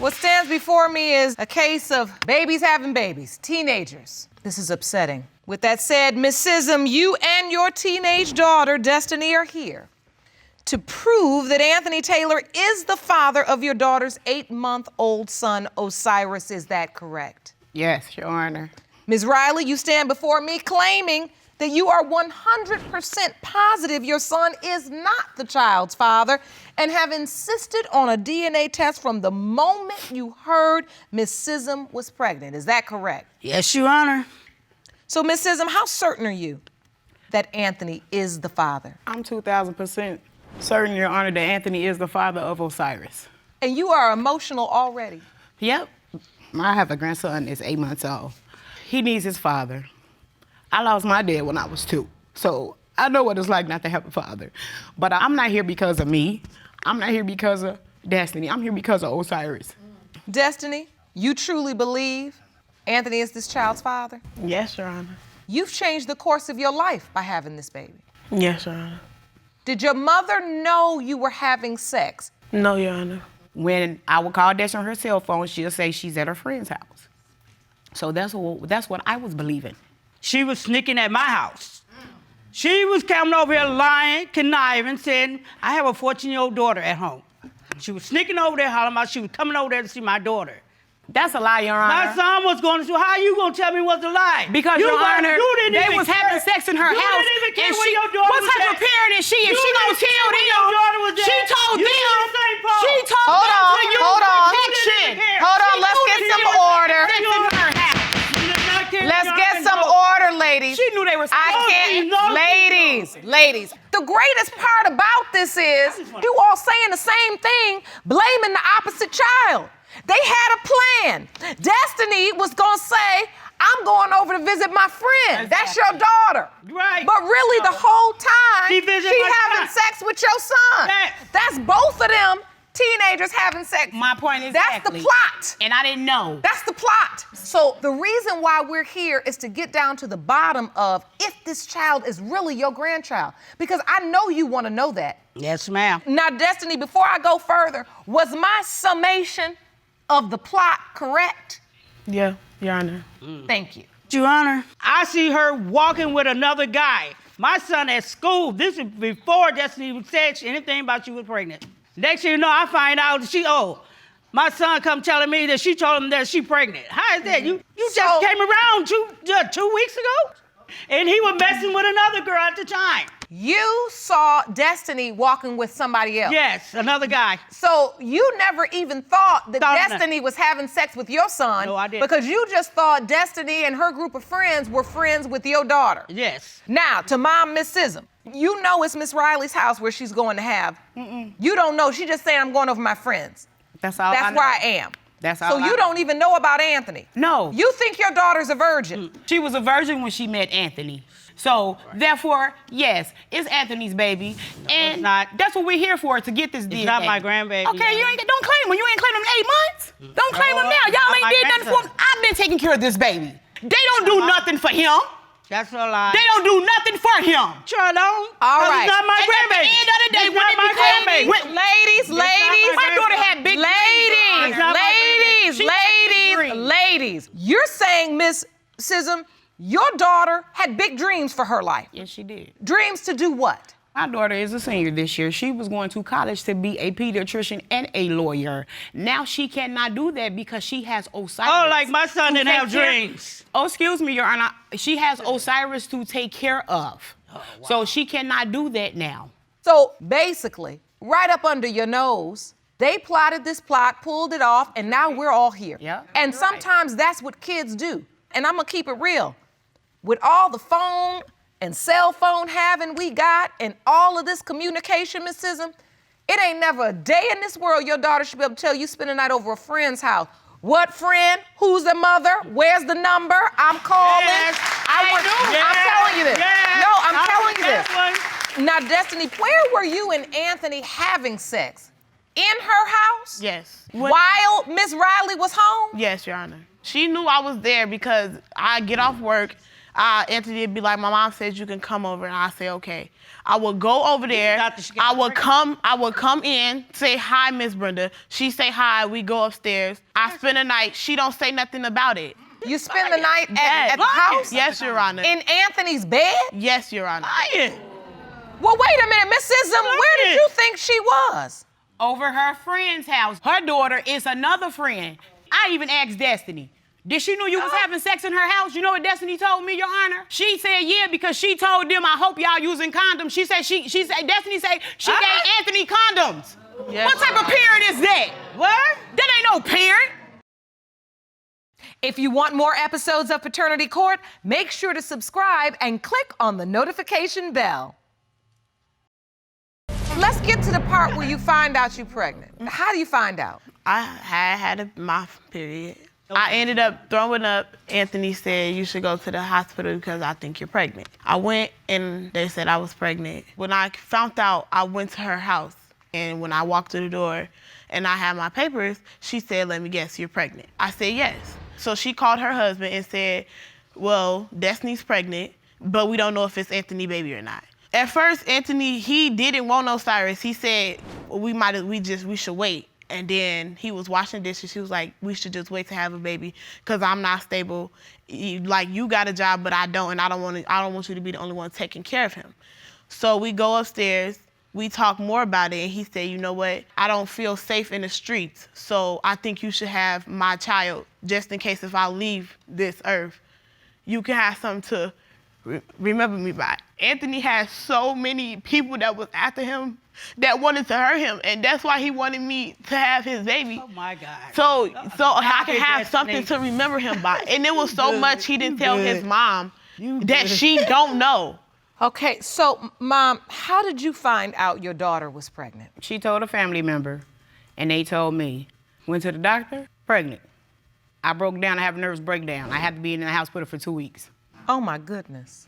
What stands before me is a case of babies having babies, teenagers. This is upsetting. With that said, Miss Sissom, you and your teenage daughter, Destiny, are here to prove that Anthony Taylor is the father of your daughter's 8-month-old son, Osiris. Is that correct? Yes, Your Honor. Ms. Riley, you stand before me claiming that you are 100% positive your son is not the child's father and have insisted on a DNA test from the moment you heard Miss Sissom was pregnant. Is that correct? Yes, Your Honor. So, Miss Sissom, how certain are you that Anthony is the father? I'm 2,000% certain, Your Honor, that Anthony is the father of Osiris. And you are emotional already. Yep. I have a grandson that's 8 months old. He needs his father. I lost my dad when I was 2, so I know what it's like not to have a father. But I'm not here because of me. I'm not here because of Destiny. I'm here because of Osiris. Destiny, you truly believe Anthony is this child's father? Yes, Your Honor. You've changed the course of your life by having this baby. Yes, Your Honor. Did your mother know you were having sex? No, Your Honor. When I would call Destiny on her cell phone, she'll say she's at her friend's house. So that's what I was believing. She was sneaking at my house. She was coming over here lying, conniving, saying, I have a 14-year-old daughter at home. She was sneaking over there, hollering about she was coming over there to see my daughter. That's a lie, Your Honor. My son was going to school. How you going to tell me what's a lie? Because, Your Honor, they was having sex in her house. You didn't even care when your daughter what was type of parent is she? If she gonna tell them, your daughter was she there. told You them. did the same part. She told them to use protection. Hold on, let's get some order. Sex in her house. Let's get some order, ladies. She knew they were. Ladies. The greatest part about this is you all saying the same thing, blaming the opposite child. They had a plan. Destiny was gonna say, I'm going over to visit my friend. That's your daughter. Right. But really the whole time, She having sex with your son. Yes. That's both of them teenagers having sex. My point is that's the plot. And I didn't know. That's the plot. So the reason why we're here is to get down to the bottom of if this child is really your grandchild. Because I know you want to know that. Yes, ma'am. Now, Destiny, before I go further, was my summation of the plot correct? Yeah, Your Honor. Thank you. Your Honor, I see her walking with another guy. My son at school, this is before Destiny said anything about you was pregnant. Next thing you know, I find out my son come telling me that she told him that she pregnant. How is that? You just came around 2 weeks ago? And he was messing with another girl at the time. You saw Destiny walking with somebody else. Yes, another guy. So you never even thought that Destiny was having sex with your son. No, I didn't. Because you just thought Destiny and her group of friends were friends with your daughter. Yes. Now, to Mom, Miss Sissom, you know it's Miss Riley's house where she's going to have. You don't know. She just saying, I'm going over my friends. That's all I know. That's where I am. That's all So I you know. don't even know about Anthony. No. You think your daughter's a virgin. She was a virgin when she met Anthony. So, therefore, yes, it's Anthony's baby. And it's not. That's what we're here for, to get this DNA. It's not my grandbaby. Okay, don't claim him. You ain't claim him in 8 months. Don't claim him now. Y'all ain't did nothing for him. I've been taking care of this baby. They don't do nothing for him. That's a lie. They don't do nothing for him. Sure don't. All right. It's not my And grandbaby. at the end of the day, It's when not it my became grandbaby. Ladies, my daughter had big ladies. You're saying, Miss Sissom, your daughter had big dreams for her life. Yes, she did. Dreams to do what? My daughter is a senior this year. She was going to college to be a pediatrician and a lawyer. Now she cannot do that because she has Osiris. Oh, like my son to didn't have take care- dreams. Oh, excuse me, Your Honor. She has Osiris to take care of. Wow. So she cannot do that now. So basically, right up under your nose, they plotted this plot, pulled it off, and now we're all here. Yeah, And you're sometimes that's what kids do. And I'm gonna keep it real. With all the phone and cell phone having we got and all of this communication, Miss Sissom, it ain't never a day in this world your daughter should be able to tell you spend the night over a friend's house. What friend? Who's the mother? Where's the number? I'm calling. Yes, I'm telling you this. Yes, No, I'm telling you this. that Now, Destiny, where were you and Anthony having sex? In her house? Yes. While Miss Riley was home? Yes, Your Honor. She knew I was there because I get off work, Anthony would be like, my mom said you can come over, and I say, okay. I would go over there. I would come in, say hi, Miss Brenda. She say hi. We go upstairs. I spend the night. She don't say nothing about it. You spend the night at the house? Yes, Your Honor. In Anthony's bed? Yes, Your Honor. Well, wait a minute, Miss Sissom, where did you think she was? Over her friend's house. Her daughter is another friend. I even asked Destiny. Did she know you was having sex in her house? You know what Destiny told me, Your Honor? She said, yeah, because she told them, I hope y'all using condoms. She said, Destiny said she gave Anthony condoms. Yes. What type of parent is that? What? That ain't no parent. If you want more episodes of Paternity Court, make sure to subscribe and click on the notification bell. Let's get to the part where you find out you're pregnant. How do you find out? I had my period. I ended up throwing up. Anthony said, you should go to the hospital because I think you're pregnant. I went and they said I was pregnant. When I found out, I went to her house. And when I walked through the door and I had my papers, she said, let me guess, you're pregnant. I said, yes. So she called her husband and said, well, Destiny's pregnant, but we don't know if it's Anthony's baby or not. At first, Anthony, he didn't want Osiris. He said, we should wait. And then he was washing dishes. He was like, we should just wait to have a baby because I'm not stable. Like, you got a job, but I don't, and I don't want you to be the only one taking care of him. So we go upstairs. We talk more about it, and he said, you know what? I don't feel safe in the streets, so I think you should have my child just in case if I leave this earth. You can have something to remember me by. Anthony had so many people that was after him that wanted to hurt him, and that's why he wanted me to have his baby. Oh my God. So I could have something to remember him by. And it was so much he didn't tell his mom that she don't know. Okay, so Mom, how did you find out your daughter was pregnant? She told a family member, and they told me. Went to the doctor, pregnant. I broke down, I have a nervous breakdown. I had to be in the hospital for 2 weeks. Oh my goodness.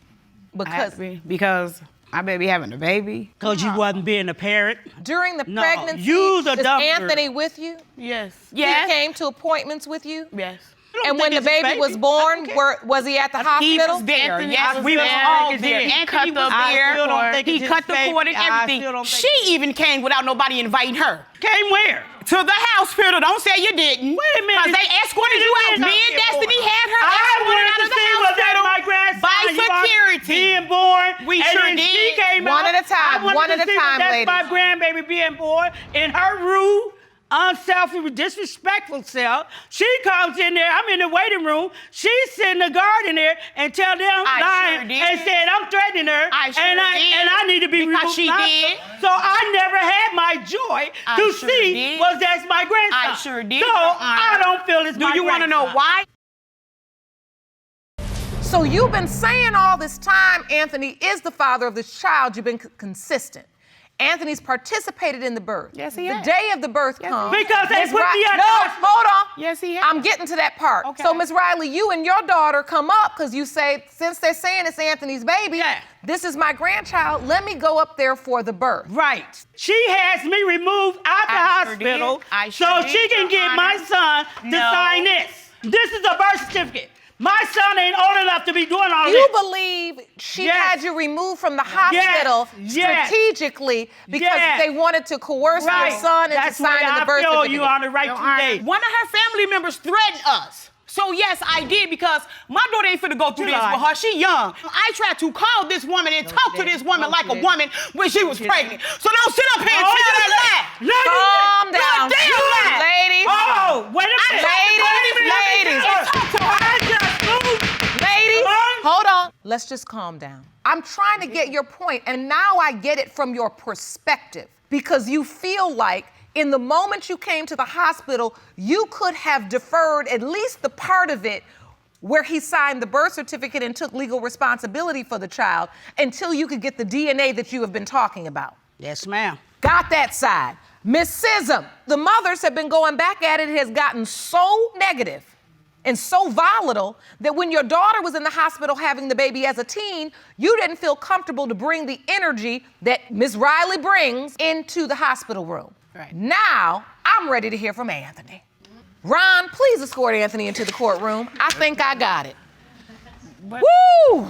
Because my baby having a baby. Because you wasn't being a parent. During the pregnancy, you's a is dumb Anthony with you? Yes. He came to appointments with you? Yes. And when the baby was born, was he at the hospital? He was there. Yes, we was all there. Anthony was there. He cut the cord and everything. She even came without nobody inviting her. Came where? To the hospital. Don't say you didn't. Wait a minute. Because they escorted you out. Me and Destiny had her escorted out of the hospital my grandson by security. Being born. We sure did. She came one out. at a time. One at a time, ladies. That's my grandbaby being born in her rude, unselfish, disrespectful self. She comes in there. I'm in the waiting room. She's sitting the guard in there and tell them lying and said I'm threatening her. And I need to be removed. Because she did. So I never had my joy to see was that's my grandson. I sure did. So I don't feel it's my grandson. Do you want to know why? So you've been saying all this time Anthony is the father of this child. You've been consistent. Anthony's participated in the birth. Yes, he has. The day of the birth comes. Because they put me at hold on. Yes, he has. I'm getting to that part. Okay. So, Ms. Riley, you and your daughter come up because you say, since they're saying it's Anthony's baby, this is my grandchild, let me go up there for the birth. Right. She has me removed out the hospital so she can get my son to sign this. This is a birth certificate. My son ain't old enough to be doing all this. You believe she had you removed from the hospital strategically because they wanted to coerce your son into signing the birth certificate? You on the right today. One of her family members threatened us. So yes, I did because my daughter ain't finna go through this with her. She young. I tried to call this woman and talk to this woman like a woman when she was pregnant. So don't sit up here and tell that lie. Calm down. Ladies. Oh, wait a minute. Ladies, hold on. Let's just calm down. I'm trying to get your point, and now I get it from your perspective because you feel like in the moment you came to the hospital, you could have deferred at least the part of it where he signed the birth certificate and took legal responsibility for the child until you could get the DNA that you have been talking about. Yes, ma'am. Got that side. Miss Sissom, the mothers have been going back at it. It has gotten so negative and so volatile that when your daughter was in the hospital having the baby as a teen, you didn't feel comfortable to bring the energy that Ms. Riley brings into the hospital room. Right. Now, I'm ready to hear from Anthony. Ron, please escort Anthony into the courtroom. I think I got it. Woo!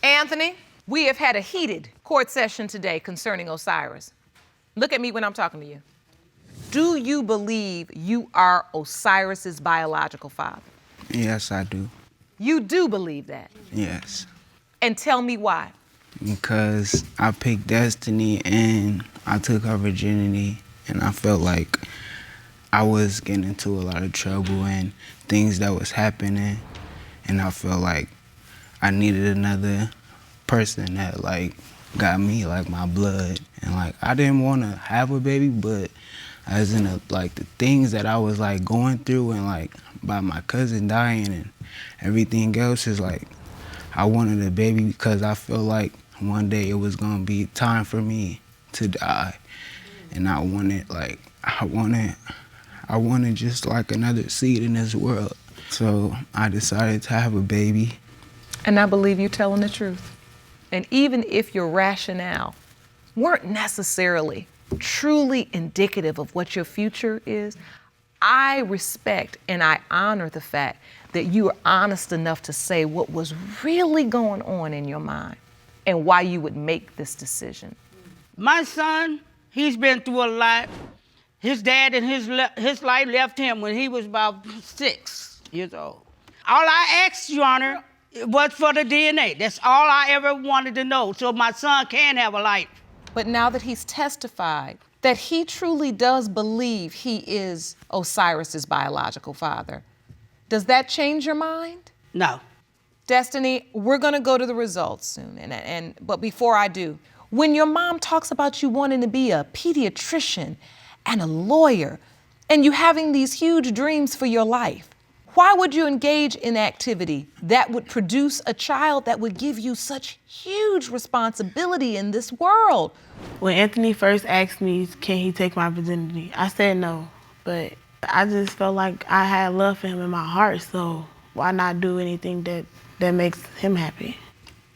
Anthony, we have had a heated court session today concerning Osiris. Look at me when I'm talking to you. Do you believe you are Osiris's biological father? Yes, I do. You do believe that? Yes. And tell me why. Because I picked Destiny and I took her virginity, and I felt like I was getting into a lot of trouble and things that was happening, and I felt like I needed another person that like got me, like my blood. And like I didn't want to have a baby, but as in like the things that I was like going through, and like by my cousin dying and everything else, is like I wanted a baby because I feel like one day it was gonna be time for me to die, and I wanted just like another seed in this world. So I decided to have a baby. And I believe you telling the truth. And even if your rationale weren't necessarily truly indicative of what your future is, I respect and I honor the fact that you are honest enough to say what was really going on in your mind and why you would make this decision. My son, he's been through a lot. His dad and his life left him when he was about 6 years old. All I asked, Your Honor, was for the DNA. That's all I ever wanted to know, so my son can have a life. But now that he's testified that he truly does believe he is Osiris's biological father, does that change your mind? No. Destiny, we're gonna go to the results soon, but before I do, when your mom talks about you wanting to be a pediatrician and a lawyer, and you having these huge dreams for your life, why would you engage in activity that would produce a child that would give you such huge responsibility in this world? When Anthony first asked me, can he take my virginity, I said no, but I just felt like I had love for him in my heart, so why not do anything that makes him happy?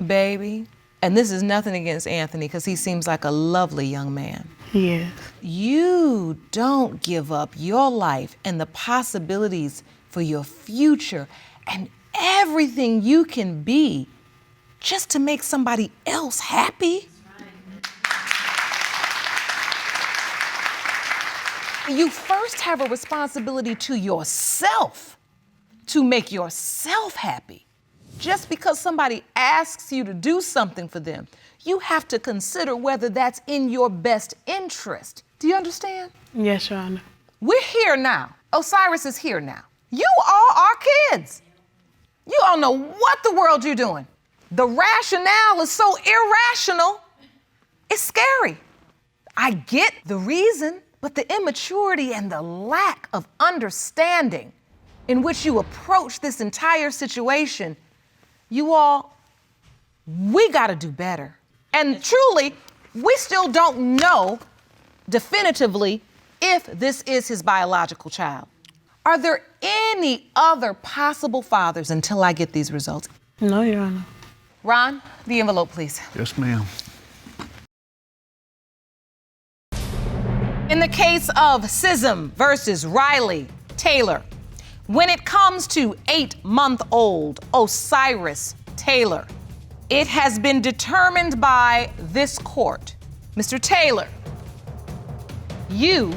Baby, and this is nothing against Anthony, because he seems like a lovely young man. Yes. You don't give up your life and the possibilities for your future and everything you can be just to make somebody else happy. You first have a responsibility to yourself to make yourself happy. Just because somebody asks you to do something for them, you have to consider whether that's in your best interest. Do you understand? Yes, Your Honor. We're here now. Osiris is here now. You all are kids. You all know what the world you're doing. The rationale is so irrational, it's scary. I get the reason, but the immaturity and the lack of understanding in which you approach this entire situation, you all, we gotta do better. And truly, we still don't know definitively if this is his biological child. Are there any other possible fathers until I get these results? No, Your Honor. Ron, the envelope, please. Yes, ma'am. In the case of Sissom versus Riley Taylor, when it comes to 8-month-old Osiris Taylor, it has been determined by this court. Mr. Taylor, you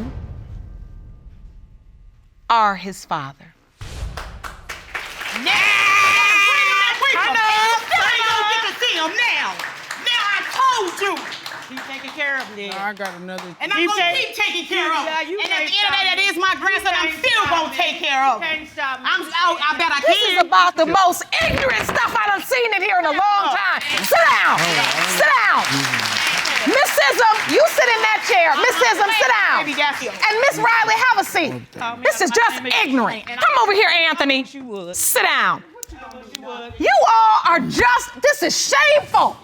are his father. Now! I don't get to see him now. Now I told you. He's taking care of him. I got another. And I'm gonna keep taking care of him. And at the end of the day, that is my grandson. I'm still gonna take care of him. I bet I can. This is about the most ignorant stuff I done seen in here in a long time. Sit down. Sit down. Miss Sissom, you sit in that chair. Miss Sissom, sit down. And Miss Riley, have a seat. This is just ignorant. Come over here, Anthony. Sit down. You all are this is shameful.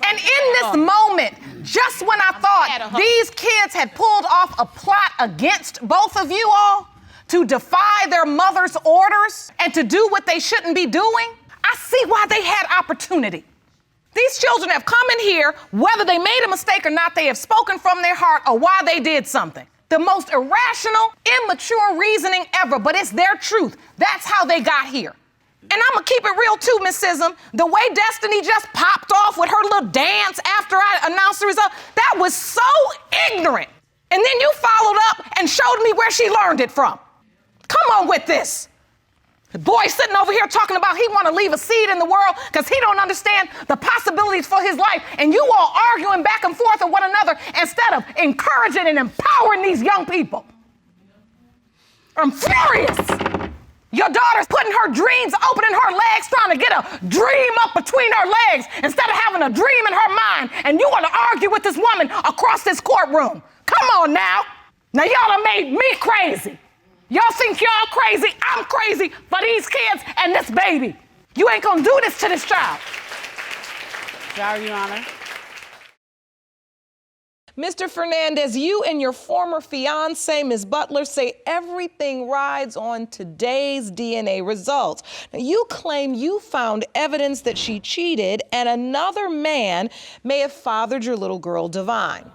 And in this moment, just when I thought these kids had pulled off a plot against both of you all to defy their mother's orders and to do what they shouldn't be doing, I see why they had opportunity. These children have come in here, whether they made a mistake or not, they have spoken from their heart or why they did something. The most irrational, immature reasoning ever, but it's their truth. That's how they got here. And I'm gonna keep it real too, Miss Sissom. The way Destiny just popped off with her little dance after I announced the result, that was so ignorant. And then you followed up and showed me where she learned it from. Come on with this. The boy sitting over here talking about he want to leave a seed in the world because he don't understand the possibilities for his life, and you all arguing back and forth with one another instead of encouraging and empowering these young people. I'm furious. Your daughter's putting her dreams, opening her legs, trying to get a dream up between her legs instead of having a dream in her mind, and you want to argue with this woman across this courtroom. Come on now. Now y'all have made me crazy. Y'all think y'all crazy, I'm crazy for these kids and this baby. You ain't gonna do this to this child. Sorry, Your Honor. Mr. Fernandez, you and your former fiancee, Ms. Butler, say everything rides on today's DNA results. Now, you claim you found evidence that she cheated and another man may have fathered your little girl, Devine.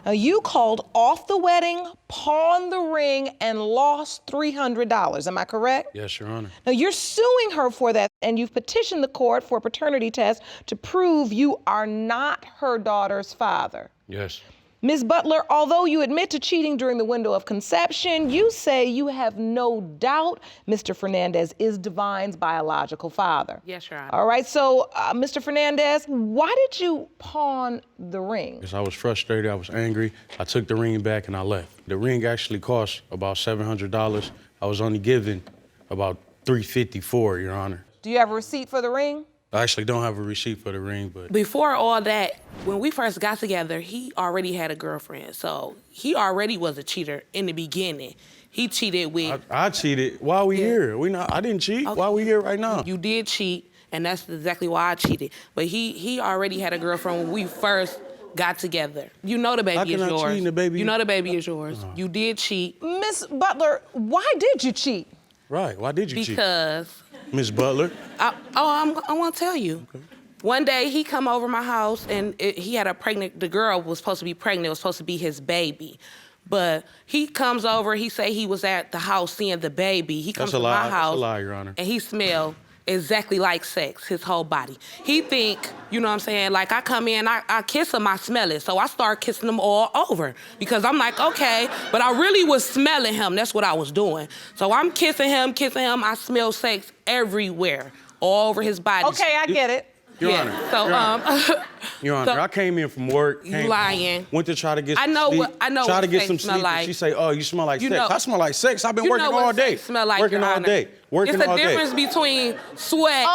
Now, you called off the wedding, pawned the ring, and lost $300. Am I correct? Yes, Your Honor. Now, you're suing her for that, and you've petitioned the court for a paternity test to prove you are not her daughter's father. Yes. Ms. Butler, although you admit to cheating during the window of conception, you say you have no doubt Mr. Fernandez is Devine's biological father. Yes, Your Honor. All right, so Mr. Fernandez, why did you pawn the ring? Because I was frustrated, I was angry. I took the ring back and I left. The ring actually cost about $700. I was only given about $350 for it, Your Honor. Do you have a receipt for the ring? I actually don't have a receipt for the ring, but... Before all that, when we first got together, he already had a girlfriend. So he already was a cheater in the beginning. He cheated with... I cheated. Why are we here? I didn't cheat. Okay. Why are we here right now? You did cheat, and that's exactly why I cheated. But he already had a girlfriend when we first got together. You know the baby is yours. How can I cheat and the baby... You know the baby is yours. You did cheat. Miss Butler, why did you cheat? Right, why did you cheat? Because... Miss Butler? I want to tell you. Okay. One day he come over my house and he had the girl was supposed to be pregnant. It was supposed to be his baby. But he comes over, he say he was at the house seeing the baby. He comes to my house. That's a lie, Your Honor. And he smelled exactly like sex, his whole body. He think, you know what I'm saying, like I come in, I kiss him, I smell it. So I start kissing him all over because I'm like, okay, but I really was smelling him. That's what I was doing. So I'm kissing him, I smell sex everywhere, all over his body. Okay, I get it. Your Honor. So, Your Honor, I came in from work. You lying. Went to try to get I some know sleep. what Try to get some smell sleep. like. And she say, "Oh, you smell like You sex." know- I smell like sex. I've been You working know what all day. sex smell like, Working Your all Honor. day. Working it's all the day. difference between sweat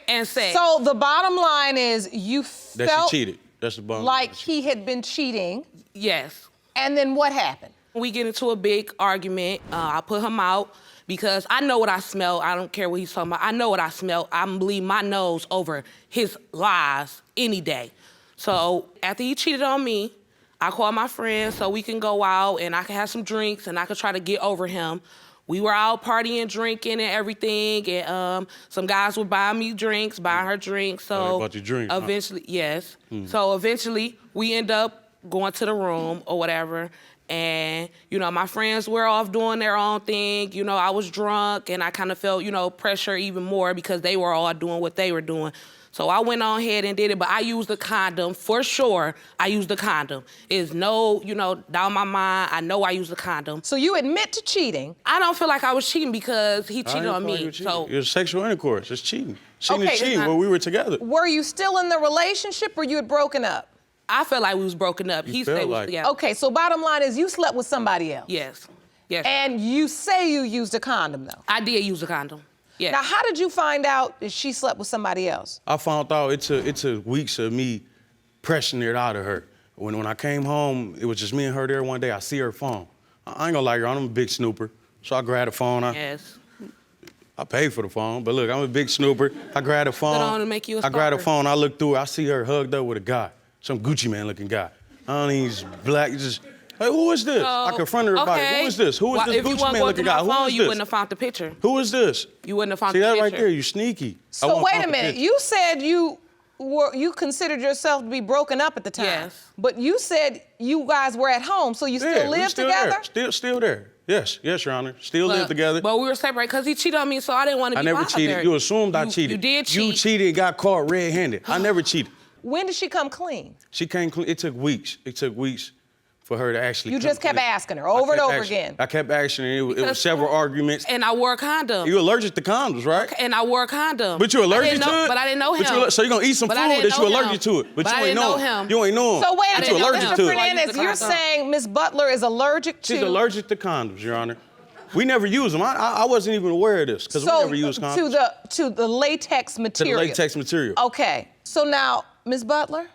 and sex. So the bottom line is you That felt she cheated. That's the bottom like line. he had been cheating. Yes. And then what happened? We get into a big argument. I put him out because I know what I smell. I don't care what he's talking about. I know what I smell. I'm bleeding my nose over his lies any day. So after he cheated on me, I called my friends so we can go out and I can have some drinks and I could try to get over him. We were out partying, drinking and everything, and some guys were buying me drinks, buying her drinks. So they bought you drinks, huh? eventually, yes. So eventually we end up going to the room or whatever. And, you know, my friends were off doing their own thing. You know, I was drunk and I kind of felt, you know, pressure even more because they were all doing what they were doing. So I went on ahead and did it, but I used the condom, for sure. I used the condom. It's no, you know, down my mind, I know I used the condom. So you admit to cheating. I don't feel like I was cheating because he cheated on me. So it was sexual intercourse. It's cheating. Cheating Okay, is cheating, but we were together. Were you still in the relationship or you had broken up? I felt like we was broken up. He said we was together. Okay, so bottom line is you slept with somebody else. Yes. Yes. And you say you used a condom though. I did use a condom. Yes. Now, how did you find out that she slept with somebody else? I found out it took weeks of me pressing it out of her. When I came home, it was just me and her there one day. I see her phone. I ain't gonna lie, I'm a big snooper. So I grabbed the phone. Yes. I paid for the phone, but look, I'm a big snooper. I grabbed the phone. Put on to make you a I grabbed the stalker. phone, I looked through it, I see her hugged up with a guy, some Gucci man looking guy. I don't think he's black, he's just, hey, who is this? I confronted her about it. Who is this? Who is this if you Gucci weren't man going looking through guy? my Who phone, is you this? wouldn't have found the picture. Who is this? You wouldn't have found See the that picture. right there, you sneaky. So wait a minute, you said you you considered yourself to be broken up at the time. Yes. But you said you guys were at home, so you still live together? There. Still there. Yes, Your Honor. Still live together. But we were separated because he cheated on me, so I didn't want to be I never bothered. cheated. You assumed I cheated. You did cheat. You cheated and got caught red-handed. I never cheated. When did she come clean? She came clean. It took weeks. It took weeks for her to actually You come just kept clean. asking her over and over asking. again. I kept asking her. It was several arguments. And I wore a condom. You allergic to condoms, right? And I wore a condom. But you allergic to it? But I didn't know him. So you're going to eat some food that you allergic to it. But you ain't know him. You ain't know him. So wait a But you minute, allergic Mr. to it. Fernandez, you're saying Miss Butler is allergic to... She's allergic to condoms, Your Honor. We never use them. I wasn't even aware of this because we never use condoms. To the latex material. To the latex material. Okay. So now, Miss Butler,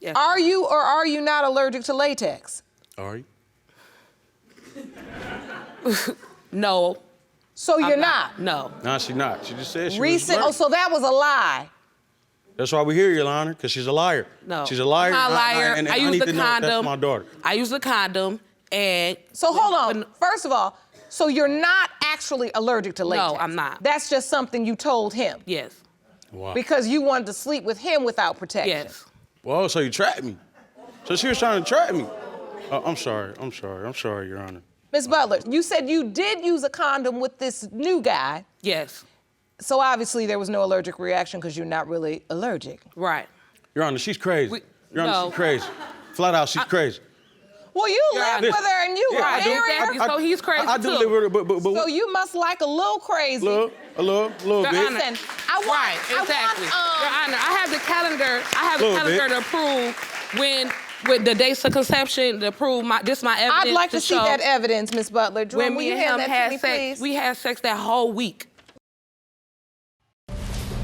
Yes. are you or are you not allergic to latex? Are you? No. So you're not? No. No, she's not. She just said she Recent. was Oh, so that was a lie. That's why we're here, Your Honor, because she's a liar. No. She's a liar. I'm not a liar. And I I used need the to know condom. that's my daughter. I used the condom and... So hold on. First of all, so you're not actually allergic to latex? No, I'm not. That's just something you told him? Yes. Wow. Because you wanted to sleep with him without protection? Yes. Well, so you trapped me. So she was trying to trap me. I'm sorry, Your Honor. Ms. Butler, you said you did use a condom with this new guy. Yes. So obviously there was no allergic reaction because you're not really allergic. Right. Your Honor, she's crazy. Your Honor, no. she's crazy. Flat out, she's crazy. Well, you lived with her and you were I do married. exactly. So he's crazy I do too. live with her, but So you must like a little crazy. a little Your bit. Honor. Listen, I want, Right, exactly. Your Honor, I have the calendar to prove when with the dates of conception to prove this my evidence. I'd like to see show that evidence, Miss Butler. Drew, when will me you and hand him that to me, had sex. please? We had sex that whole week.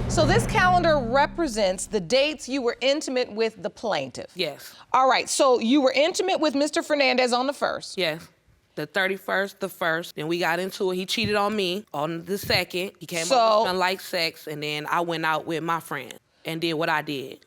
So this calendar represents the dates you were intimate with the plaintiff. Yes. All right, so you were intimate with Mr. Fernandez on the 1st. Yes. The 31st, the 1st. Then we got into it. He cheated on me on the 2nd. He came over smelling like sex, and then I went out with my friend and did what I did.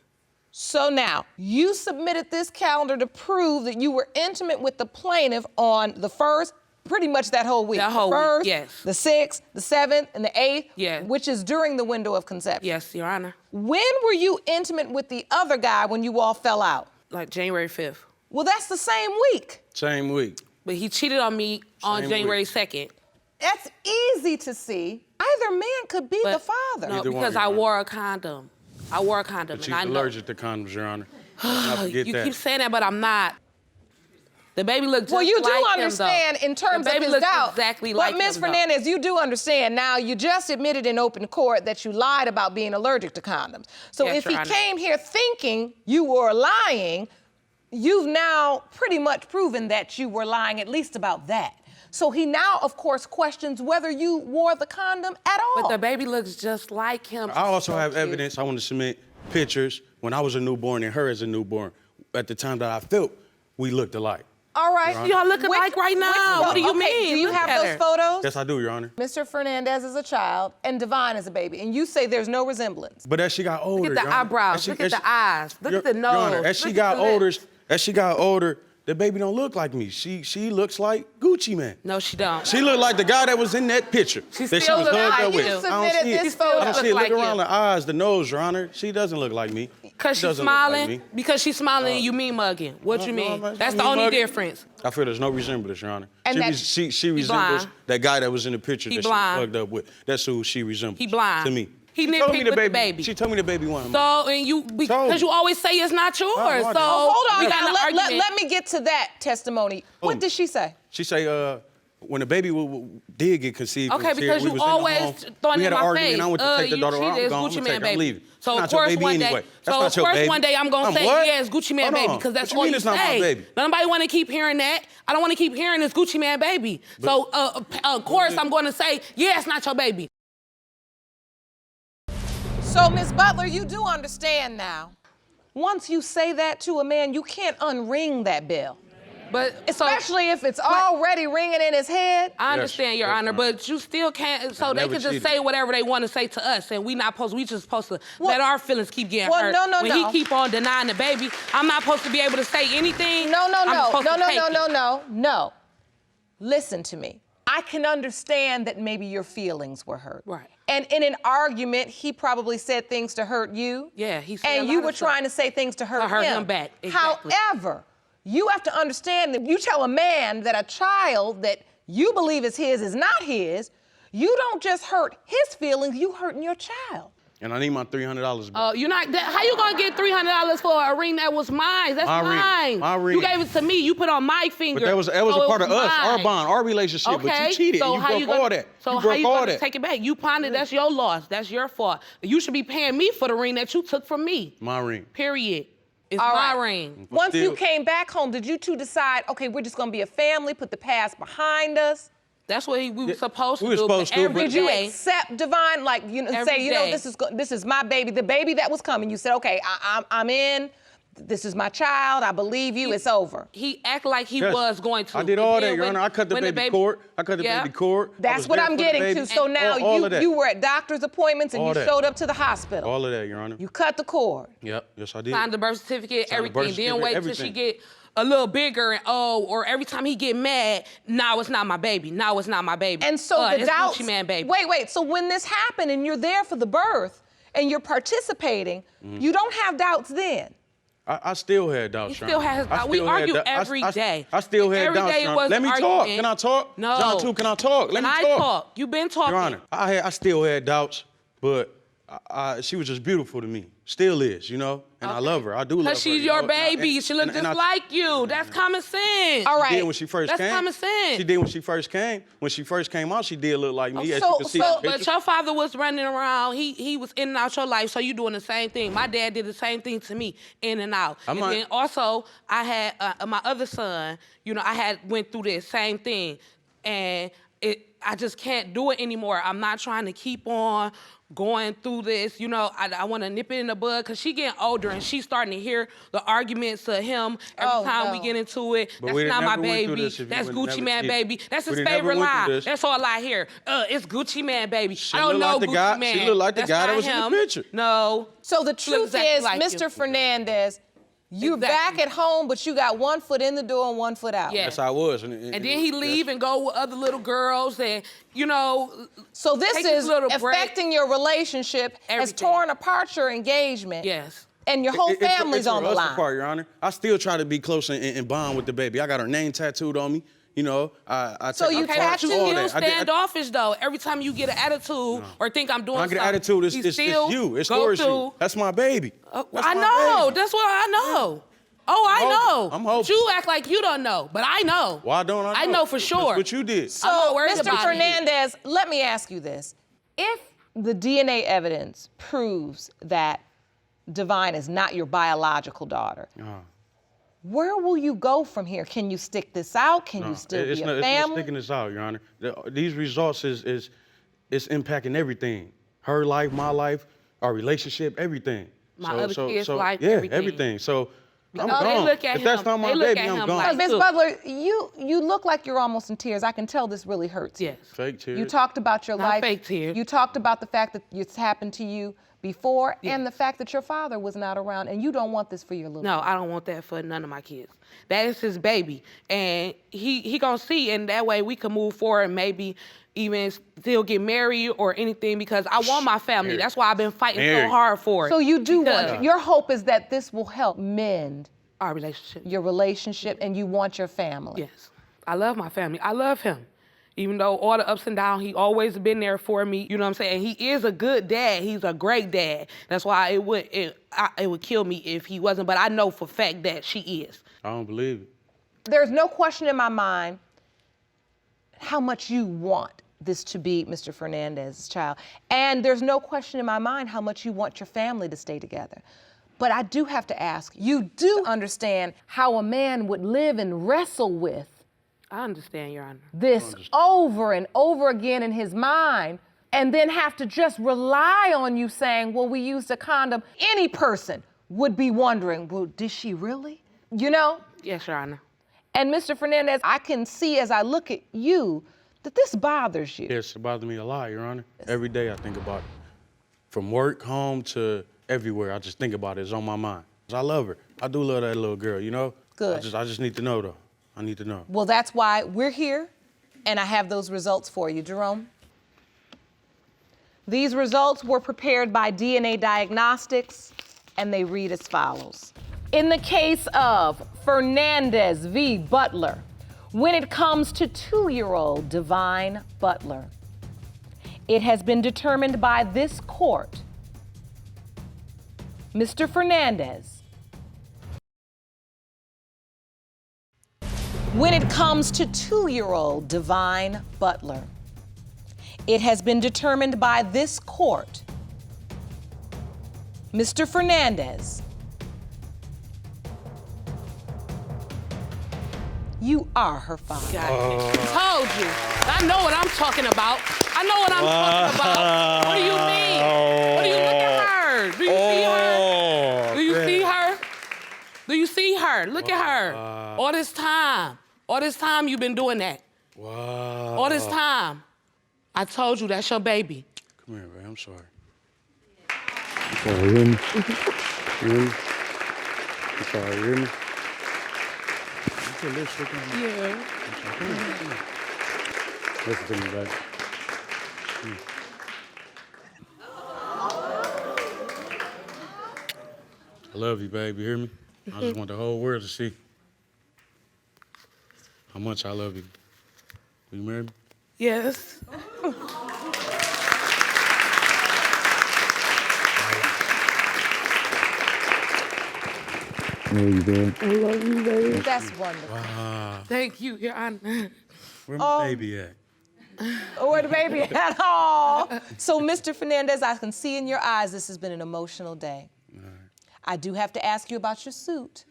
So now, you submitted this calendar to prove that you were intimate with the plaintiff on the 1st, pretty much that whole week. That whole the 1st, week, yes. The 6th, the 7th, and the 8th, Yes. which is during the window of conception. Yes, Your Honor. When were you intimate with the other guy when you all fell out? Like January 5th. Well, that's the same week. Same week. But he cheated on me on Same January week. 2nd. That's easy to see. Either man could be the father. No, Either one, because Your I Honor. wore a condom. I wore a condom. But and she's I know. allergic to condoms, Your Honor. Let's not forget You that. keep saying that, but I'm not. The baby looked just Well, you do like understand him, though. in terms the of baby his looked doubt. exactly but like Ms. him, though. Fernandez, you do understand now. You just admitted in open court that you lied about being allergic to condoms. So Yes, if Your he Honor. came here thinking you were lying, you've now pretty much proven that you were lying, at least about that. So he now, of course, questions whether you wore the condom at all. But the baby looks just like him. I also So have cute. evidence. I want to submit pictures when I was a newborn and her as a newborn. At the time that I felt, we looked alike. All right. Y'all look alike right now. What do you mean? Do you Look have at those her. photos? Yes, I do, Your Honor. Mr. Fernandez is a child and Devine is a baby, and you say there's no resemblance. But as she got older, Look at the Your Honor, eyebrows. as she- Look at as the she- eyes. Look at the Your Honor, nose. as she Look got at the older, lips. the baby don't look like me. She looks like Gucci Man. No, she don't. She looked like the guy that was in that picture. She that still was look hugged like up with. you. I don't Submitted see it. this photo. I don't see it. Look Look like around you. the eyes, the nose, Your Honor. She doesn't look like me. Because She she's doesn't look like smiling. me. Because she's smiling and you mean mugging. What you mean? I'm That's the mean only mugging. difference. I feel there's no resemblance, Your Honor. And she resembles blind. that guy that was in the picture He that she blind. was hugged up with. That's who she resembles. He blind. To me. He She told me nitpicked with the baby. She told me the baby wasn't mine. So, and you, because you always say it's not yours. I So, didn't. Oh, hold on. we got Now, an argument. let me get to that testimony. What did she say? She say, when the baby did get conceived, Okay, we was here, because we you was in the always home, throwing we in had an my argument, face. and I went to take the You daughter out. cheated, I'm gone. it's I'm Gucci gonna Man take her. I'm baby. leaving. So, It's of not your course, baby one day, anyway. That's so not of your course, baby. one day I'm gonna say, what? yeah, it's Gucci Man Hold baby, on. because that's What you all mean you it's not my say. baby? Nobody want to keep hearing that. I don't want to keep hearing it's Gucci Man baby. So, of course, I'm going to say, yeah, it's not your baby. So, Ms. Butler, you do understand now. Once you say that to a man, you can't unring that bell. But Especially if it's already ringing in his head. I understand, Your yes, Honor, ma'am. but you still can't. So they never can just cheated. say whatever they want to say to us, and we just supposed to let our feelings keep getting Well, hurt. no. When he keep on denying the baby, I'm not supposed to be able to say anything. No. I'm supposed to take it. No. Listen to me. I can understand that maybe your feelings were hurt. Right. And in an argument, he probably said things to hurt you. Yeah, he said And a you lot were of stuff. trying to say things to hurt him back, exactly. However, you have to understand that you tell a man that a child that you believe is his is not his, you don't just hurt his feelings, you hurting your child. And I need my $300 back. You're not. How you gonna get $300 for a ring that was mine? That's mine. My ring. You gave it to me. You put on my finger. But that was a part of us, our bond, our relationship. Okay. But you cheated. So and how you broke all that. So you how broke you all gonna that. take it back? You pondered. That's your loss. That's your fault. You should be paying me for the ring that you took from me. My ring. Period. It's All my right. ring. But Once you still- came back home, did you two decide, okay, we're just gonna be a family, put the past behind us? That's what we were supposed to we were do. supposed but to, every but- Did you day- accept Devine, like, Every say, day. this is my baby, the baby that was coming. You said, okay, I'm in. This is my child. I believe you. It's over. He acted like he Yes. was going to. I did But all then that, Your when- Honor. I cut the when baby cord. I cut the Yeah. baby cord. I That's was what there I'm for the getting baby. to. So now all of that. you were at doctor's appointments and All you that. showed up to the hospital. All of that, Your Honor. You cut the cord. Yep. Yes, I did. Signed the birth certificate, Signed the everything. birth Then certificate, wait till everything. she get a little bigger and or every time he get mad, now it's not my baby. Now it's not my baby. And so the it's doubts. Gucci Man baby. Wait. So when this happened and you're there for the birth and you're participating, Mm-hmm. you don't have doubts then. I still had doubts, He Your still Honor. has. I We still had argue doubt- every day. I still had Every doubts, day Your it Honor. was Let me an talk. argument. Can I talk? No. John, too, can I talk? Let me I talk. talk. You've been talking. Your Honor, I still had doubts, but she was just beautiful to me. Still is, you know? And I love her. I do love her. Because she's you know? your And I- baby. and- She look and just I- like you. That's common sense. All She right. did when she first That's came. common sense. She did when she first came. When she first came out, she did look like me. As So- you can see so- in the But picture. your father was running around. He was in and out your life, so you doing the same thing. My dad did the same thing to me, in and out. I'm And not- then also, I had my other son. You know, I had went through this same thing, and I just can't do it anymore. I'm not trying to keep on going through this. You know, I want to nip it in the bud because she getting older and she's starting to hear the arguments of him every Oh, time no. we get into it. But That's we not my never went through baby. this if you That's would Gucci never Man did. baby. That's his We never favorite went through line. this. That's all I hear. It's Gucci Man baby. She I don't look know like the Gucci guy- Man. she look like the That's guy that not was in the him. picture. No. So the truth exactly is, like Mr. you. Fernandez, you're Exactly. back at home, but you got one foot in the door and one foot out. Yeah. That's how I was. And then he leave and go with other little girls and, you know. So this Take this is little break. affecting your relationship, has Everything. torn apart your engagement. Yes. And your whole It's family's on the for us line. apart, Your Honor. I still try to be close and bond with the baby. I got her name tattooed on me. You know, I So take you my Okay, part, but you tattooed- all still that. I did- standoffish though. Every time you get an attitude or think I'm doing When I get something, an attitude, he it's still you. It's go towards through. you. That's my baby. That's I my know. baby. That's what I know. Oh, I hoping. know. I'm hoping. But you act like you don't know, but I know. Why don't I know? I know for sure. That's what you did. So, I'm not worried Mr. about it. Fernandez, let me ask you this. If the DNA evidence proves that Devine is not your biological daughter, where will you go from here? Can you stick this out? Can you still it's be not, a it's not family? sticking this out, Your Honor. These results is impacting everything. Her life, my life, our relationship, everything. My other kids' life, yeah, everything. So I'm Because they gone. look at If that's him- not my they look baby, at I'm him gone. like- Ms. Look. Butler, you look like you're almost in tears. I can tell this really hurts you. Yes. Fake tears. You talked about your Not life. fake tears. You talked about the fact that it's happened to you before and the fact that your father was not around and you don't want this for your little No, I don't want that for none of my kids. That is his baby, and he gonna see, and that way we can move forward and maybe even still get married or anything because I want my family. Married. That's why I've been fighting so Married. hard for it. So you do Because want, your hope is that this will help mend our relationship. your relationship and you want your family. Yes, I love my family. I love him. Even though all the ups and downs, he always been there for me. You know what I'm saying? He is a good dad. He's a great dad. That's why it would kill me if he wasn't. But I know for a fact that she is. I don't believe it. There's no question in my mind how much you want this to be Mr. Fernandez's child. And there's no question in my mind how much you want your family to stay together. But I do have to ask, you do understand how a man would live and wrestle with I understand, Your Honor. this over and over again in his mind and then have to just rely on you saying, well, we used a condom. Any person would be wondering, well, did she really? You know? Yes, Your Honor. And Mr. Fernandez, I can see as I look at you that this bothers you. Yes, it bothers me a lot, Your Honor. Every day I think about it. From work, home, to everywhere, I just think about it. It's on my mind. I love her. I do love that little girl, you know? Good. I just need to know, though. I need to know. Well, that's why we're here. And I have those results for you, Jerome. These results were prepared by DNA Diagnostics, and they read as follows. In the case of Fernandez v. Butler, when it comes to 2-year-old Devine Butler, it has been determined by this court, Mr. Fernandez, when it comes to 2-year-old Devine Butler, it has been determined by this court, Mr. Fernandez, you are her father. Told you. I know what I'm talking about. I know what I'm talking about. What do you mean? What do you look at her? Do you see her? Do you see her? Do you see her? Look at her. All this time you've been doing that. Wow. All this time. I told you that's your baby. Come here, man. I'm sorry. You hear me? You hear me? I'm sorry, you hear me? Put your lips look at me. Yeah. Come here. Listen to me, baby. I love you, baby. You hear me? I just want the whole world to see how much I love you. Will you marry me? Yes. I know you, babe. I love you, baby. That's wonderful. Wow. Thank you, Your Honor. Where my baby at? Where the baby at all? So, Mr. Fernandez, I can see in your eyes this has been an emotional day. I do have to ask you about your suit.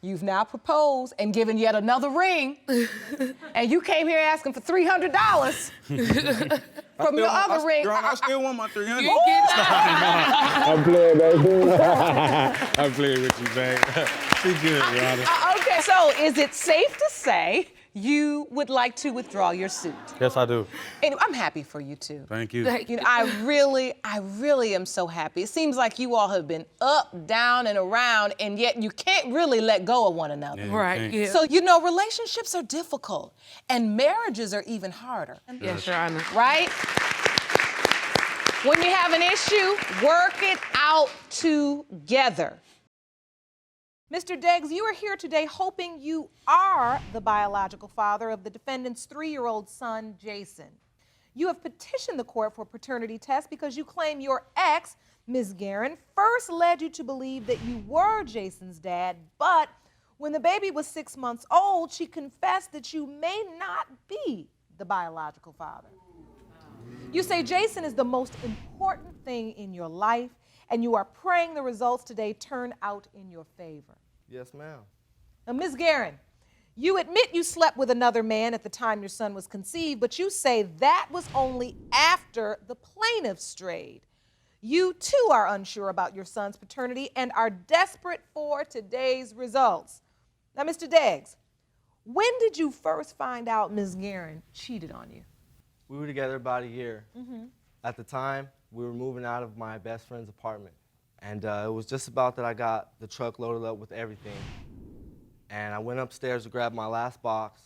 You've now proposed and given yet another ring, and you came here asking for $300 from your other ring. I still want my 300. You get that? I'm playing, baby. I'm playing with you, babe. Be good, Your Honor. Okay, so is it safe to say you would like to withdraw your suit? Yes, I do. And I'm happy for you, too. Thank you. You know, I really am so happy. It seems like you all have been up, down, and around, and yet you can't really let go of one another. Yeah, Right, yeah. So, you know, relationships are difficult, and marriages are even harder, Yes, Your Honor. right? When you have an issue, work it out together. Mr. Deggs, you are here today hoping you are the biological father of the defendant's 3-year-old son, Jason. You have petitioned the court for a paternity test because you claim your ex, Ms. Guerin, first led you to believe that you were Jason's dad, but when the baby was 6 months old, she confessed that you may not be the biological father. You say Jason is the most important thing in your life, and you are praying the results today turn out in your favor. Yes, ma'am. Now, Ms. Guerin, you admit you slept with another man at the time your son was conceived, but you say that was only after the plaintiff strayed. You, too, are unsure about your son's paternity and are desperate for today's results. Now, Mr. Deggs, when did you first find out Ms. Guerin cheated on you? We were together about a year. At the time, we were moving out of my best friend's apartment. And it was just about that I got the truck loaded up with everything. And I went upstairs to grab my last box,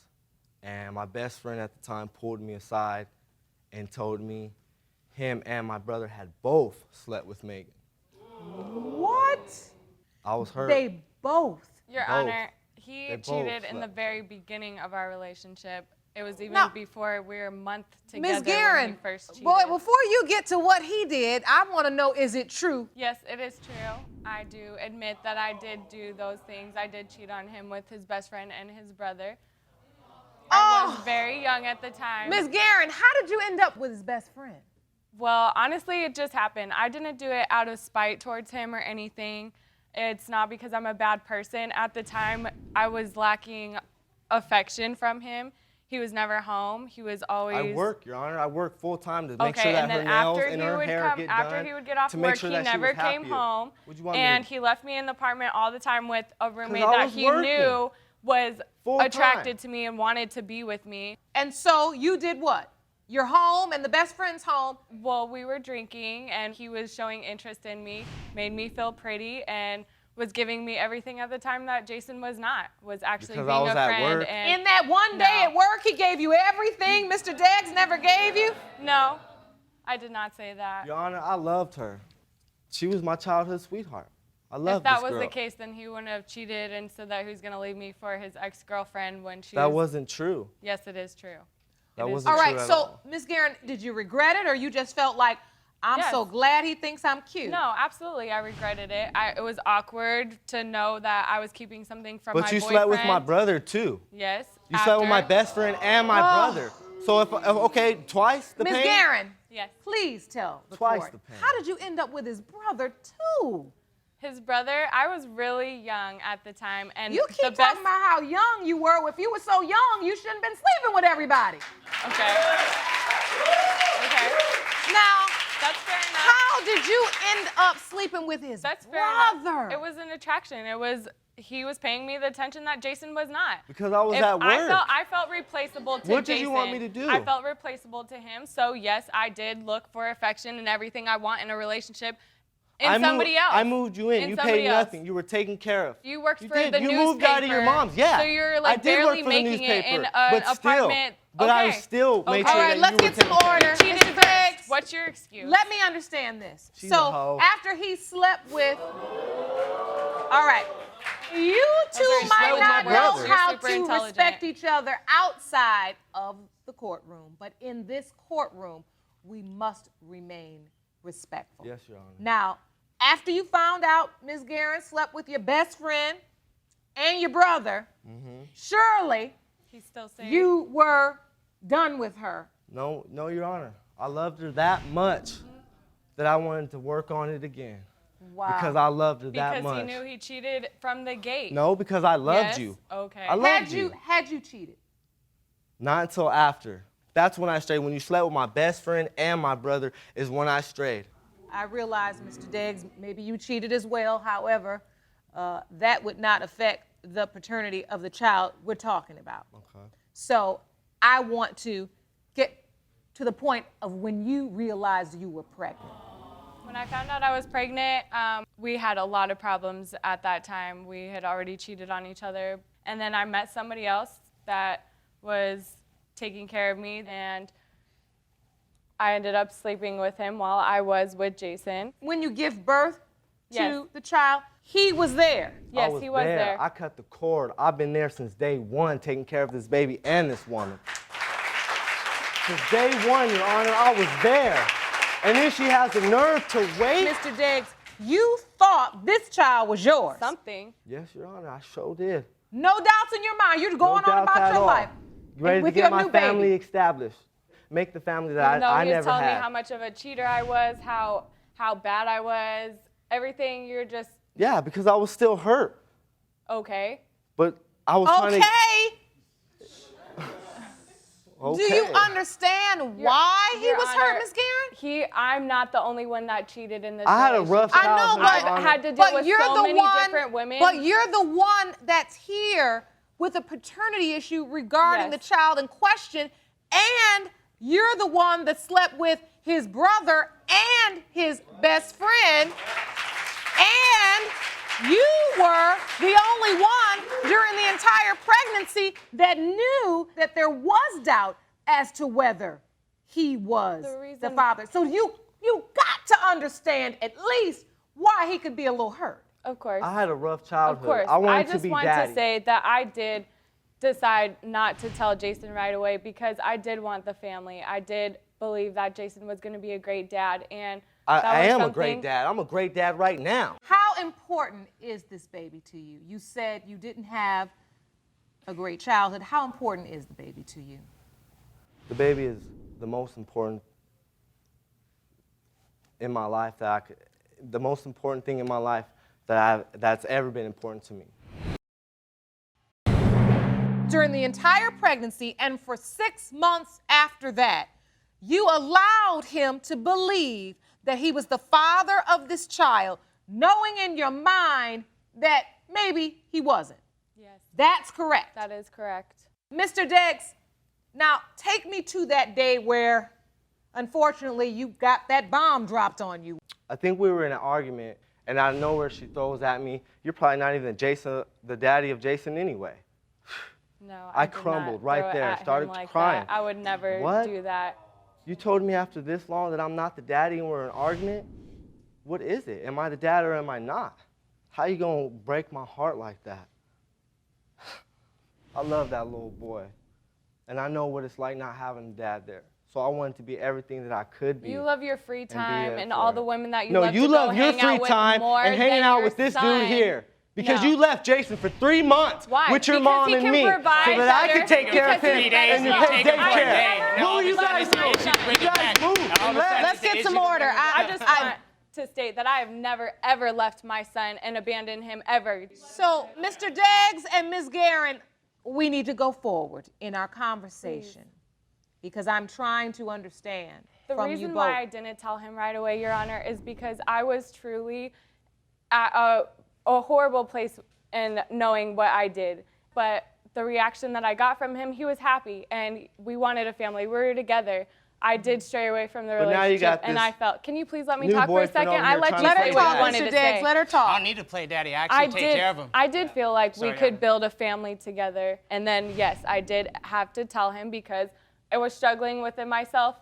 and my best friend at the time pulled me aside and told me him and my brother had both slept with Megan. What? I was hurt. They both. Your Both. Honor, he They both cheated in the slept. very beginning of our relationship. It was even Now, before we were a month together Ms. when Guerin, he first cheated. boy, before you get to what he did, I want to know, is it true? Yes, it is true. I do admit that I did do those things. I did cheat on him with his best friend and his brother. I was very young at the time. Ms. Guerin, how did you end up with his best friend? Well, honestly, it just happened. I didn't do it out of spite towards him or anything. It's not because I'm a bad person. At the time, I was lacking affection from him. He was never home. He was always... I work, Your Honor. I work full time to make Okay, sure that and her then nails after and he her would hair come, get after done he would get off to make work, sure he that she never was came happier. home, What'd you want me to and do? he left me in the apartment all the time with a roommate I that was he working. knew was Full attracted time. to me and wanted to be with me. And so you did what? You're home and the best friend's home. Well, we were drinking, and he was showing interest in me, made me feel pretty, and was giving me everything at the time that Jason was not, was actually Because I being was a at friend. work. And In that one day at work, he gave you everything Mr. Deggs never gave you? no, I did not say that. Your Honor, I loved her. She was my childhood sweetheart. I loved If that this was girl. the case, then he wouldn't have cheated and said that he was going to leave me for his ex-girlfriend when she That was... wasn't true. Yes, it is true. That It is wasn't All right, true at so, all. Ms. Guerin, did you regret it or you just felt like, I'm Yes. so glad he thinks I'm cute? No, absolutely. I regretted it. It was awkward to know that I was keeping something from my But you boyfriend. slept with my brother, too. Yes. You slept with my after. best friend and my brother. So okay, twice the Ms. pain? Guerin, Yes. please tell the Twice court, the pain. how did you end up with his brother, too? His brother, I was really young at the time. And You the keep best... talking about how young you were. If you were so young, you shouldn't have been sleeping with everybody. Okay. Okay. Now, That's fair enough. how did you end up sleeping with his That's fair brother? enough. It was an attraction. He was paying me the attention that Jason was not. Because I was If at work. I felt replaceable to Jason. What did you want me to do? I felt replaceable to him. So yes, I did look for affection and everything I want in a relationship in somebody else. I moved you in. You somebody paid else. nothing. You were taken care of. You worked for did. the You newspaper. moved out of your mom's. Yeah. So you're I like did barely work for the making it in newspaper, an but still. apartment. But okay. I still made Okay. sure All right, that let's you were get some taken care of. order. Cheated Mr. first. Deggs, What's your excuse? let me understand this. She's a So hoe. after he slept with, all right, you two She might slept with not my know brother. how You're super to intelligent. respect each other outside of the courtroom, but in this courtroom, we must remain respectful. Yes, Your Honor. Now, after you found out Ms. Guerin slept with your best friend and your brother, surely He's still saying. you were done with her. No, Your Honor. I loved her that much that I wanted to work on it again. Wow. Because I loved her that Because much. he knew he cheated from the gate. No, because I loved Yes? you. Okay. I loved you. Had you cheated? Not until after. That's when I strayed. When you slept with my best friend and my brother is when I strayed. I realize, Mr. Deggs, maybe you cheated as well. However, that would not affect the paternity of the child we're talking about. Okay. So I want to get to the point of when you realized you were pregnant. When I found out I was pregnant, we had a lot of problems at that time. We had already cheated on each other. And then I met somebody else that was taking care of me, and I ended up sleeping with him while I was with Jason. When you give birth to Yes. the child, he was there. Yes, he was there. I cut the cord. I've been there since day one, taking care of this baby and this woman. Since day one, Your Honor, I was there. And then she has the nerve to wait. Mr. Deggs, you thought this child was yours. Something. Yes, Your Honor, I sure did. No doubts in your mind. You're going No on doubts about at your all. life. Ready with to get your my new family baby. established. Make the family Even that though I he was never telling me had. how much of a cheater I was, how bad I was, everything, you're just, Yeah, because I was still hurt. okay. But I was trying to... Okay. Okay. Do you understand why he Your was Honor, hurt, Ms. Guerin? I'm not the only one that cheated in this I had a relationship. rough I know, childhood, but Your Honor. had to deal But with you're so the many one. different women. But you're the one that's here with a paternity issue regarding Yes. the child in question, and you're the one that slept with his brother and his best friend, and you were the only one during the entire pregnancy that knew that there was doubt as to whether he was The the reason- father. So you got to understand at least why he could be a little hurt. Of course. I had a rough Of childhood. course. I wanted just to be want daddy. to say that I did decide not to tell Jason right away because I did want the family. I did believe that Jason was going to be a great dad, and that I was am a something- great dad. I'm a great dad right now. How important is this baby to you? You said you didn't have a great childhood. How important is the baby to you? The baby is the most important in my life the most important thing in my life that's ever been important to me. During the entire pregnancy and for 6 months after that, you allowed him to believe that he was the father of this child, knowing in your mind that maybe he wasn't. Yes, That's correct. that is correct. Mr. Deggs, now take me to that day where, unfortunately, you got that bomb dropped on you. I think we were in an argument, And out of nowhere, she throws at me, "You're probably not even Jason, the daddy of Jason anyway." No, I did not crumbled throw right it there, at him started like crying. that. I would never What? do that. You told me after this long that I'm not the daddy and we're in an argument? What is it? Am I the dad or am I not? How you gonna break my heart like that? I love that little boy. And I know what it's like not having a dad there. So I wanted to be everything that I could be. You love your free be time there and for all it. the women that you No, love you to love go your hang free out with time more and hanging than out your with this son. dude here. Because No. you left Jason for 3 months Why? with your Because mom he and can me provide so that I better. could take care of Because him he's better. and you Look, pay I never daycare. What will you left guys my do? son. You guys move. Let's get some order. I just want to state that I have never, ever left my son and abandoned him, ever. So, Mr. Deggs and Ms. Guerin, we need to go forward in our conversation because I'm trying to understand The from you reason both. why I didn't tell him right away, Your Honor, is because I was truly at a horrible place in knowing what I did. But the reaction that I got from him, he was happy, and we wanted a family. We were together. I did stray away from the But now relationship, you got and this I felt, can you please let me new talk for a boyfriend second? over I here let trying you to Let say her play what talk, you wanted Mr. to Deggs. say. Let her I talk. don't need to play daddy. I actually take care of him. I did feel like we Sorry, could Anna. build a family together. And then, yes, I did have to tell him because I was struggling within myself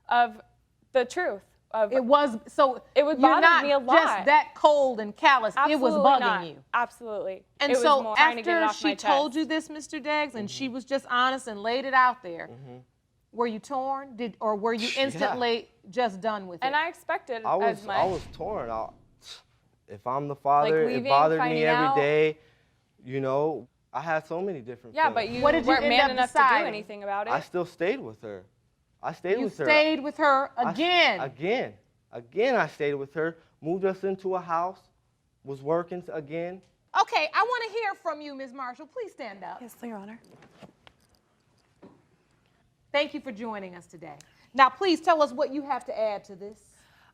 of the truth. It was so. It would you're bother not me a just lot. that cold and callous. It was Absolutely bugging not. you. Absolutely. And It was so more trying to get it after off my she told chest. you this, Mr. Deggs, and she was just honest and laid it out there, were you torn? Or were you instantly just done with And it? I expected I as much. was torn. If I'm the father, leaving, it bothered me finding every out. day. You know, I had so many different Yeah, feelings. but you What did you weren't end man up enough to deciding? do anything about it. I still stayed with her. I stayed You with her. stayed with her I- again. Again, I stayed with her, moved us into a house, was working again. Okay, I want to hear from you, Ms. Marshall. Please stand up. Yes, Your Honor. Thank you for joining us today. Now, please tell us what you have to add to this.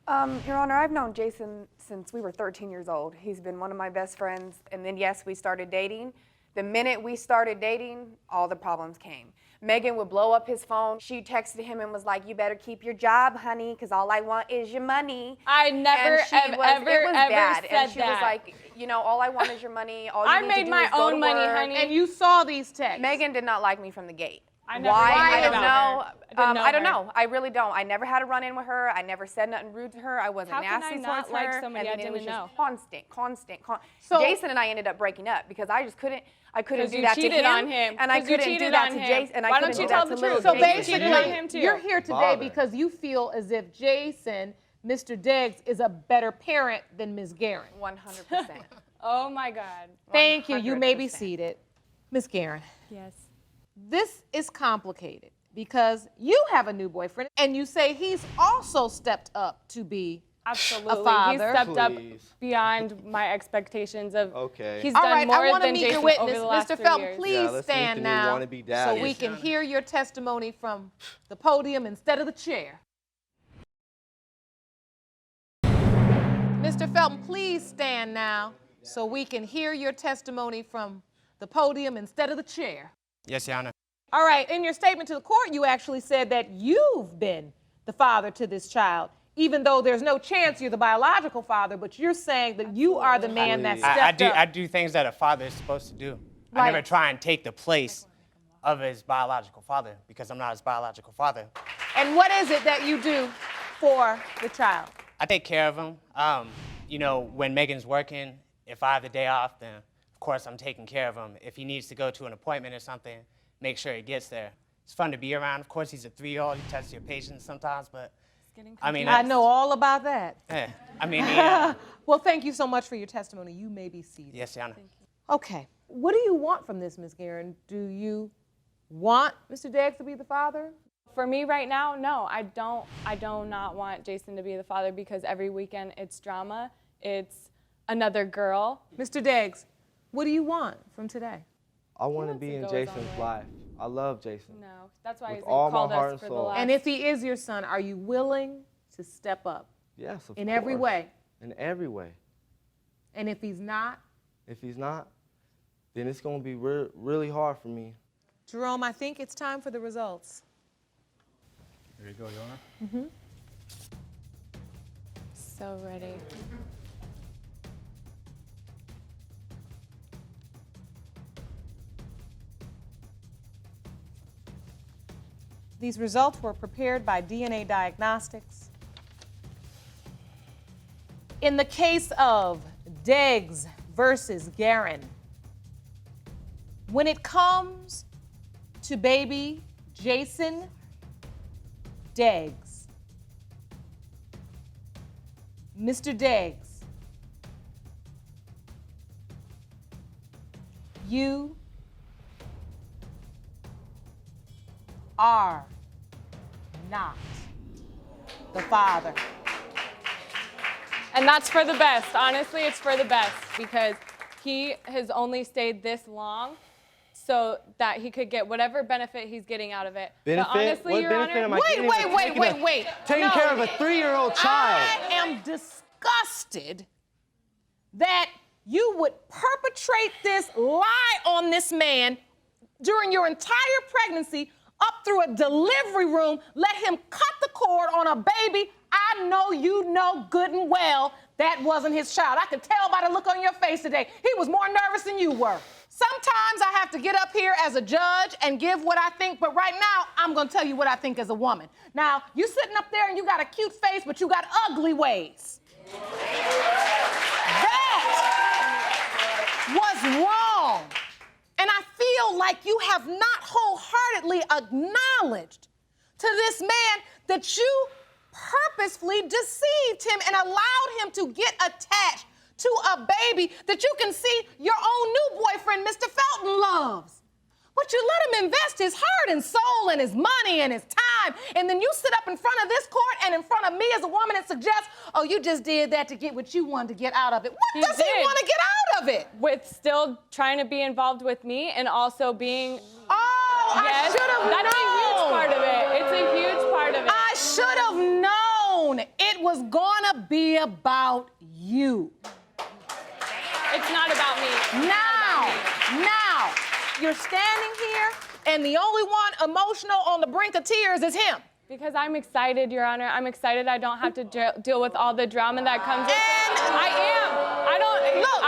Your Honor, I've known Jason since we were 13 years old. He's been one of my best friends, and then, yes, we started dating. The minute we started dating, all the problems came. Megan would blow up his phone. She texted him and was like, "You better keep your job, honey, because all I want is your money." I never, And she ever, was, ever, it was ever bad. said And she that. was like, "You know, all I want is your money. All you I need made to do my is go own to money, work." honey. And you saw these texts. Megan did not like me from the gate. I never Why? lied I don't about know. her. I didn't know I don't her. know. I really don't. I never had a run-in with her. I never said nothing rude to her. I wasn't How can nasty I not towards like her. somebody and I then it was didn't just know? constant. So- Jason and I ended up breaking up because I just couldn't. I couldn't 'Cause do you that to cheated him, on him. and I 'Cause you couldn't do cheated that on to him. Jason. And I Why don't couldn't you do tell that the to truth? little So Jason Jason. cheated on him too. you're here today Bothering. because you feel as if Jason, Mr. Deggs, is a better parent than Ms. Guerin. 100%. Oh my God. Thank you. You may be 100%. seated. Ms. Guerin, Yes. this is complicated because you have a new boyfriend and you say he's also stepped up to be Absolutely. father. He stepped up Please. beyond my expectations of. Okay. He's All done right, more I want to than meet Jason your witness. over the last Mr. 3 Felton, years. please Yeah, let's meet stand the new now wannabe so daddy. we Yes, can Your hear your testimony from the podium instead of the chair. Mr. Felton, please stand now so we can hear your testimony from the podium instead of the chair. Yes, Your Honor. All right, in your statement to the court, you actually said that you've been the father to this child, even though there's no chance you're the biological father, but you're saying that you are the man that Absolutely. stepped up. I do things that a father is supposed to do. I Right. never try and take the place of his biological father because I'm not his biological father. And what is it that you do for the child? I take care of him. You know, when Megan's working, if I have the day off, then of course I'm taking care of him. If he needs to go to an appointment or something, make sure he gets there. It's fun to be around. Of course, he's a 3-year-old. He tests your patience sometimes, but I mean, I know all about that. I mean, yeah. Well, thank you so much for your testimony. You may be seated. Yes, Your Honor. Okay. What do you want from this, Ms. Guerin? Do you want Mr. Deggs to be the father? For me right now, no, I do not want Jason to be the father because every weekend it's drama. It's another girl. Mr. Deggs, what do you want from today? I want to wants be to in go his own Jason's way. life. I love Jason. No, that's why With he's all my called heart us and for the soul. last. And if he is your son, are you willing to step up Yes, of in course. every way? In every way. And if he's not? If he's not, then it's going to be really hard for me. Jerome, I think it's time for the results. There you go, Your Honor. So ready. These results were prepared by DNA Diagnostics. In the case of Deggs versus Guerin, when it comes to baby Jason Deggs, Mr. Deggs, you are not the father. And that's for the best. Honestly, it's for the best because he has only stayed this long so that he could get whatever benefit he's getting out of it. Benefit? But honestly, What Your benefit Honor, am I Wait. taking No. care of a 3-year-old child. I am disgusted that you would perpetrate this lie on this man during your entire pregnancy up through a delivery room, let him cut the cord on a baby. I know you know good and well that wasn't his child. I could tell by the look on your face today. He was more nervous than you were. Sometimes I have to get up here as a judge and give what I think, but right now, I'm gonna tell you what I think as a woman. Now, you sitting up there and you got a cute face, but you got ugly ways. That was wrong. And I feel like you have not wholeheartedly acknowledged to this man that you purposefully deceived him and allowed him to get attached to a baby that you can see your own new boyfriend, Mr. Felton, loves. But you let him invest his heart and soul and his money and his time, and then you sit up in front of this court and in front of me as a woman and suggest, oh, you just did that to get what you wanted to get out of it. What does he want to get out of it? with still trying to be involved with me and also being. Oh, yes, I should have known. That's a huge part of it. It's a huge part of it. I should have known it was gonna be about you. It's not about me. Now, you're standing here, and the only one emotional on the brink of tears is him. Because I'm excited, Your Honor. I'm excited I don't have to deal with all the drama that comes with it. I am.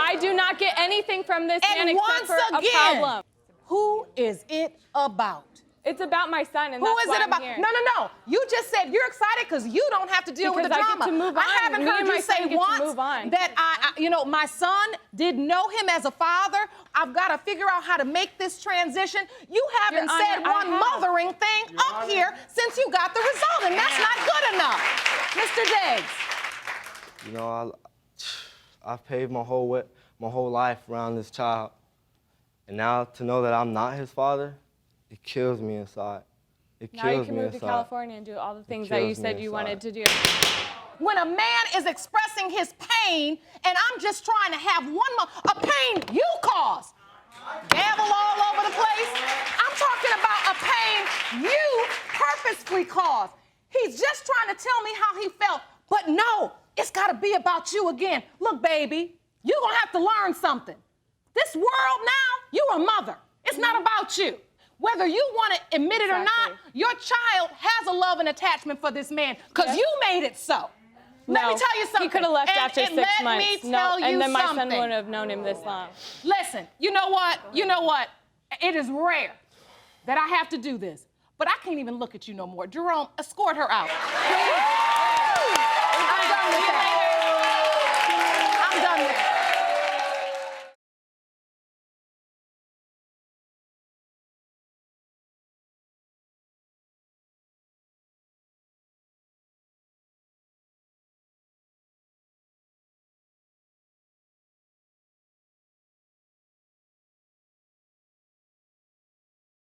I do not get anything from this man except for a problem. Who is it about? It's about my son, and Who that's is why it I'm about? here. No. You just said you're excited because you don't have to deal with the Because I drama. get to move I on. haven't Me heard and you my son say get to once move on. that my son didn't know him as a father. I've got to figure out how to make this transition. You haven't Your said Honor, I one have. mothering thing up here since you got the result, and that's not good enough. Mr. Deggs. You know, I've paved my whole life around this child, and now to know that I'm not his father, it kills me inside. It kills me inside. Now you can move to California and do all the things that you said you wanted to do. When a man is expressing his pain, and I'm just trying to have a pain you caused. Gavel all over the place. I'm talking about a pain you purposefully caused. He's just trying to tell me how he felt, but no, it's gotta be about you again. Look, baby, you're gonna have to learn something. This world now, you're a mother. It's not about you. Whether you want to admit it or not, your child has a love and attachment for this man because you made it so. Let me tell you something. He could have left after 6 months. Let me tell you and then my son something. wouldn't have known him this long. Listen, you know what? It is rare that I have to do this, but I can't even look at you no more. Jerome, escort her out.